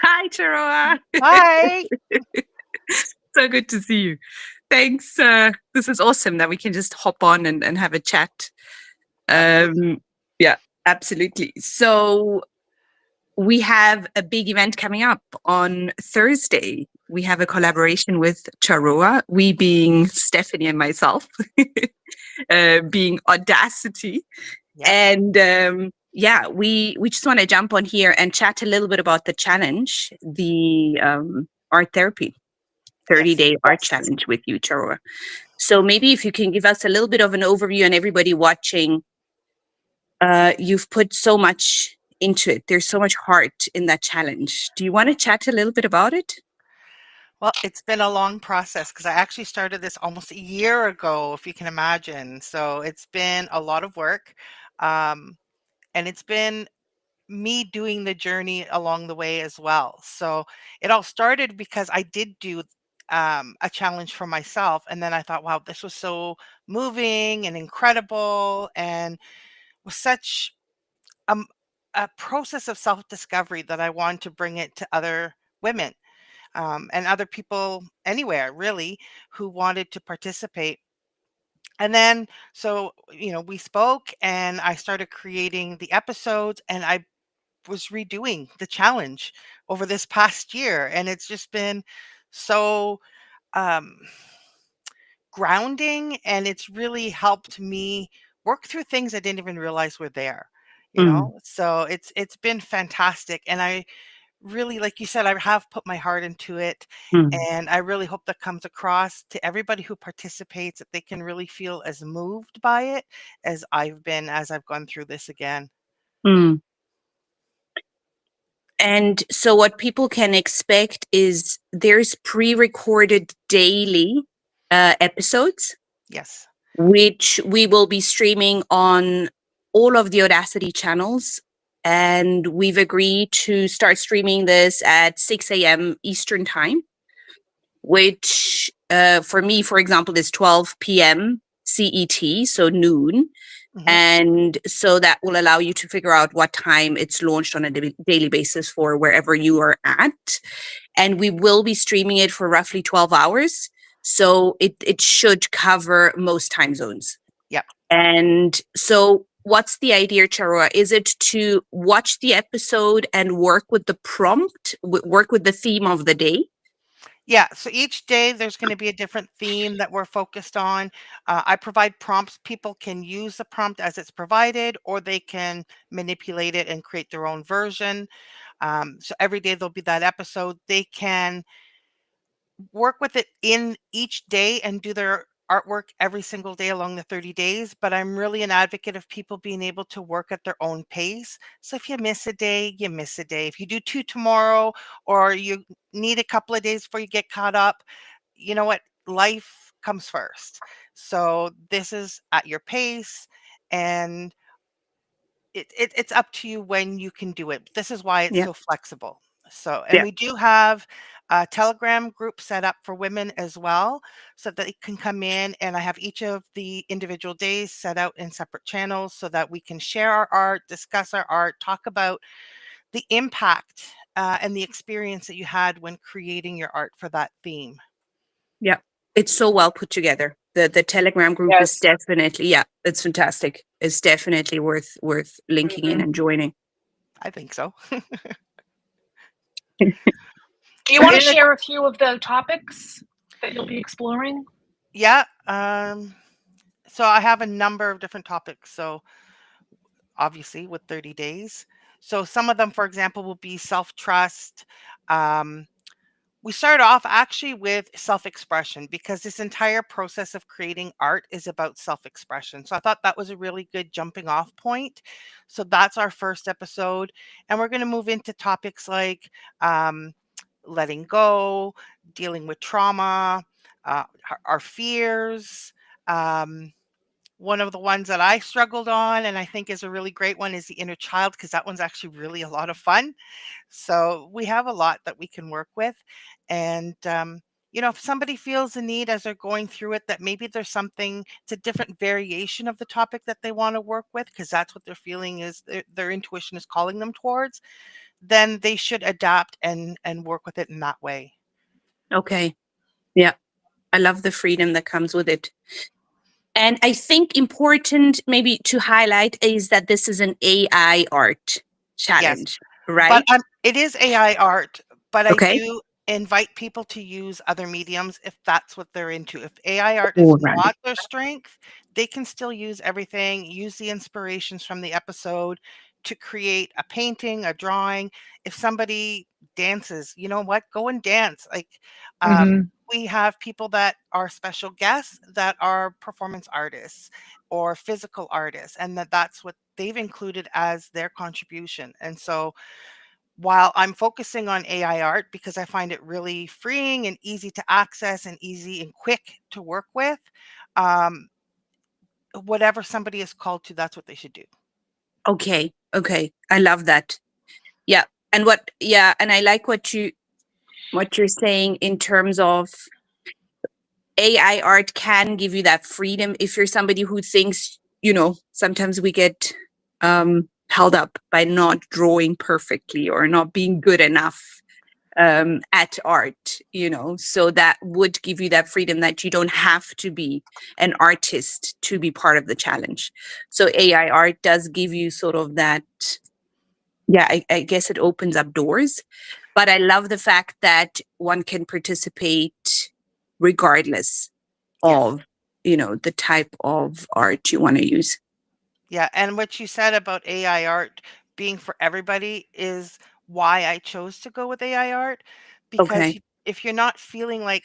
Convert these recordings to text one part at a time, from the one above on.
Hi, Charoa. Hi. So good to see you. Thanks. This is awesome that we can just hop on and have a chat. Absolutely. Um, yeah, absolutely. So we have a big event coming up on Thursday. We have a collaboration with Charoa, we being Stephanie and myself, being Audacity. Yep. And yeah, we just want to jump on here and chat a little bit about the challenge, the art therapy 30 Yes. day art challenge with you, Charoa. So maybe if you can give us a little bit of an overview, and everybody watching, you've put so much into it. There's so much heart in that challenge. Do you want to chat a little bit about it? Well, it's been a long process because I actually started this almost a year ago, if you can imagine. So it's been a lot of work. Um, and it's been me doing the journey along the way as well. So it all started because I did do a challenge for myself. And then I thought, wow, this was so moving and incredible and was such um, a process of self-discovery that I wanted to bring it to other women, and other people anywhere really who wanted to participate. And then, so, we spoke and I started creating the episodes and I was redoing the challenge over this past year. And it's just been so um, grounding, and it's really helped me work through things I didn't even realize were there. Mm, So it's been fantastic, and I really, like you said, I have put my heart into it, mm, and I really hope that comes across to everybody who participates, that they can really feel as moved by it as I've been as I've gone through this again. mm. And so, what people can expect is there's pre recorded daily episodes, Yes. which we will be streaming on all of the Audacity channels. And we've agreed to start streaming this at 6 a.m. Eastern Time, which for me, for example, is 12 p.m. CET, so noon. Hmm. And so that will allow you to figure out what time it's launched on a daily basis for wherever you are at. And we will be streaming it for roughly 12 hours. So it should cover most time zones. Yep. And so what's the idea, Charoa? Is it to watch the episode and work with the prompt, work with the theme of the day? Yeah, so each day there's going to be a different theme that we're focused on. I provide prompts. People can use the prompt as it's provided, or they can manipulate it and create their own version. So every day there'll be that episode. They can work with it in each day and do their artwork every single day along the 30 days. But I'm really an advocate of people being able to work at their own pace. So if you miss a day, you miss a day. If you do two tomorrow, or you need a couple of days before you get caught up, you know what? Life comes first. So this is at your pace, and it's up to you when you can do it. This is why it's Yeah. so flexible. So, and Yeah. we do have a Telegram group set up for women as well, so that they can come in, and I have each of the individual days set out in separate channels so that we can share our art, discuss our art, talk about the impact and the experience that you had when creating your art for that theme. Yeah. It's so well put together. The Telegram group is Yes. definitely, yeah, it's fantastic. It's definitely worth linking in Mhm. and joining. I think so. Do you So want to in the share a few of the topics that you'll be exploring? Yeah, so I have a number of different topics. So obviously with 30 days. So some of them, for example, will be self-trust. Um, we start off actually with self-expression because this entire process of creating art is about self-expression. So I thought that was a really good jumping off point. So that's our first episode. And we're going to move into topics like um, letting go, dealing with trauma, our fears. Um, One of the ones that I struggled on, and I think is a really great one, is the inner child, because that one's actually really a lot of fun. So we have a lot that we can work with. And, if somebody feels the need as they're going through it, that maybe there's something, it's a different variation of the topic that they want to work with, because that's what they're feeling is their intuition is calling them towards, then they should adapt and work with it in that way. Okay. Yeah. I love the freedom that comes with it. And I think important maybe to highlight is that this is an AI art challenge, But right? it is AI art, but I Okay. do invite people to use other mediums if that's what they're into. If AI art is All right. not their strength, they can still use everything, use the inspirations from the episode to create a painting, a drawing. If somebody dances, you know what? Go and dance. Like Mhm. we have people that are special guests that are performance artists or physical artists, and that's what they've included as their contribution. And so while I'm focusing on AI art because I find it really freeing and easy to access and easy and quick to work with, um, whatever somebody is called to, that's what they should do. Okay. Okay. I love that. Yeah. And and I like what you're saying in terms of AI art can give you that freedom if you're somebody who thinks, sometimes we get held up by not drawing perfectly or not being good enough at art, so that would give you that freedom that you don't have to be an artist to be part of the challenge. So AI art does give you sort of that, yeah, I guess it opens up doors. But I love the fact that one can participate regardless Yes. of, the type of art you want to use. Yeah. And what you said about AI art being for everybody is why I chose to go with AI art. Because Okay. if you're not feeling like,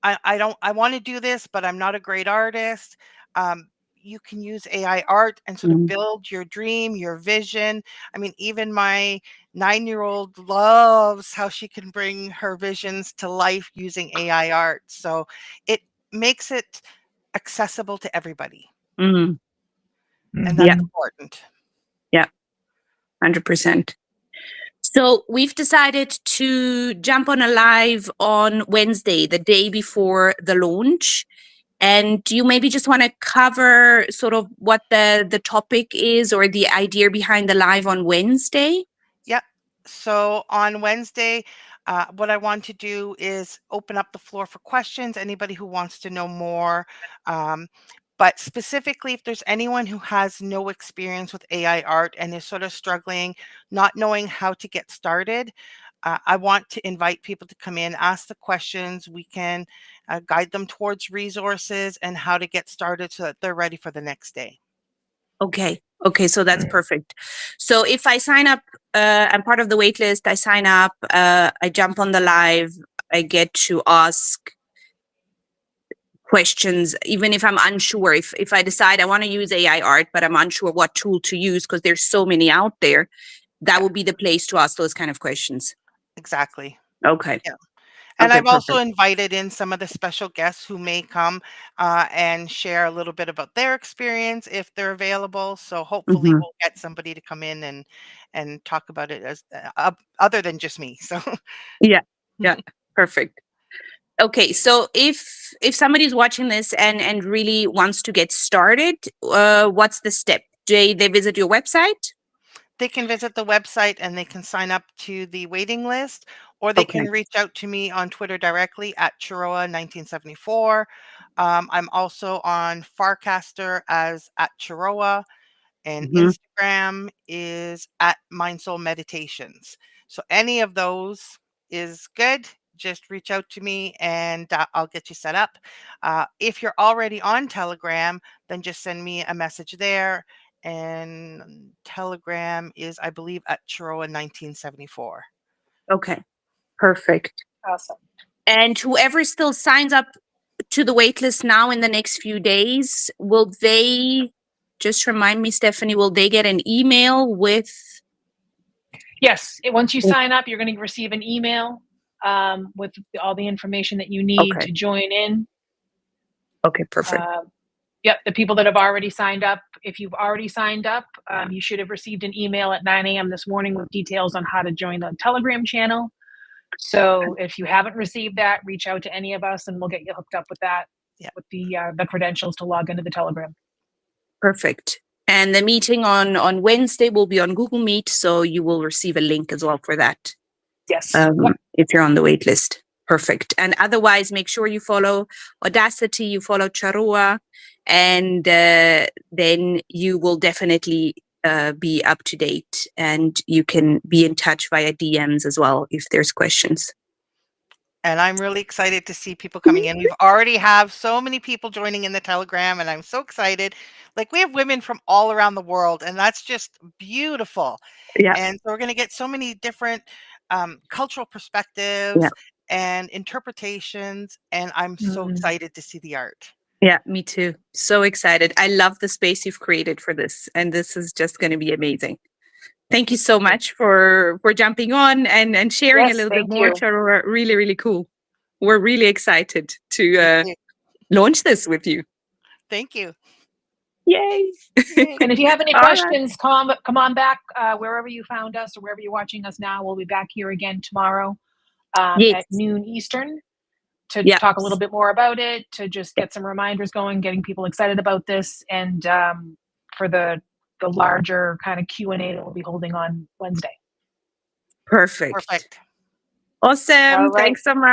I want to do this, but I'm not a great artist, um, you can use AI art and sort of Mhm. build your dream, your vision. I mean, even my 9-year-old loves how she can bring her visions to life using AI art. So it makes it accessible to everybody. Mhm. And Yeah. that's Mhm. important. Yeah. 100%. So we've decided to jump on a live on Wednesday, the day before the launch. And do you maybe just want to cover sort of what the topic is or the idea behind the live on Wednesday? Yep. So on Wednesday, what I want to do is open up the floor for questions. Anybody who wants to know more. Um, but specifically, if there's anyone who has no experience with AI art and is sort of struggling, not knowing how to get started, I want to invite people to come in, ask the questions. We can guide them towards resources and how to get started so that they're ready for the next day. Okay. Okay. So that's perfect. So if I sign up, I'm part of the wait list, I sign up, I jump on the live, I get to ask questions, even if I'm unsure. If I decide I want to use AI art, but I'm unsure what tool to use because there's so many out there, that Yeah, will be the place to ask those kind of questions. exactly. Okay. Yeah. And Okay. I've also Perfect. invited in some of the special guests who may come and share a little bit about their experience if they're available. So hopefully Hmm. we'll get somebody to come in and talk about it as other than just me. So Yeah. Yeah. Perfect. Okay, so if somebody's watching this and really wants to get started, what's the step? They visit your website? they can visit the website and they can sign up to the waiting list, or they Okay. can reach out to me on Twitter directly at Chiroa 1974. I'm also on Farcaster as at Chiroa, and Hmm. Instagram is at Mindsoul Meditations. So any of those is good. Just reach out to me and I'll get you set up. If you're already on Telegram, then just send me a message there. And Telegram is, I believe, at Chiroa 1974. Okay, perfect. Awesome. And whoever still signs up to the waitlist now in the next few days, will they just remind me, Stephanie, will they get an email with? Yes, once you sign up, you're going to receive an email with all the information that you need Okay. to join in. Okay, perfect. Yep, the people that have already signed up, if you've already signed up, you should have received an email at 9 a.m. this morning with details on how to join the Telegram channel. So if you haven't received that, reach out to any of us and we'll get you hooked up with that, Yeah. with the credentials to log into the Telegram. Perfect. And the meeting on Wednesday will be on Google Meet, so you will receive a link as well for that. Yes. Yep. If you're on the wait list. Perfect. And otherwise, make sure you follow Audacity, you follow Charua, and then you will definitely be up to date, and you can be in touch via DMs as well if there's questions. And I'm really excited to see people coming in. We've already have so many people joining in the Telegram, and I'm so excited. Like, we have women from all around the world, and that's just beautiful. Yeah. And so we're going to get so many different cultural Yeah. perspectives and interpretations, and I'm so Mm. excited to see the art. Yeah, me too. So excited. I love the space you've created for this, and this is just going to be amazing. Thank you so much for jumping on and sharing a Yes, little bit thank more, you. Charua. Really, really cool. We're really excited to Thank you. launch this with you. Thank you. Yay! Yay. And if you have any All right. questions, come on back wherever you found us or wherever you're watching us now. We'll be back here again tomorrow Yes. at noon Eastern to Yeah. talk a little bit more about it, to just get some reminders going, getting people excited about this, and for the larger kind of Q&A that we'll be holding on Wednesday. Perfect. Perfect. Awesome. All right. Thanks so much.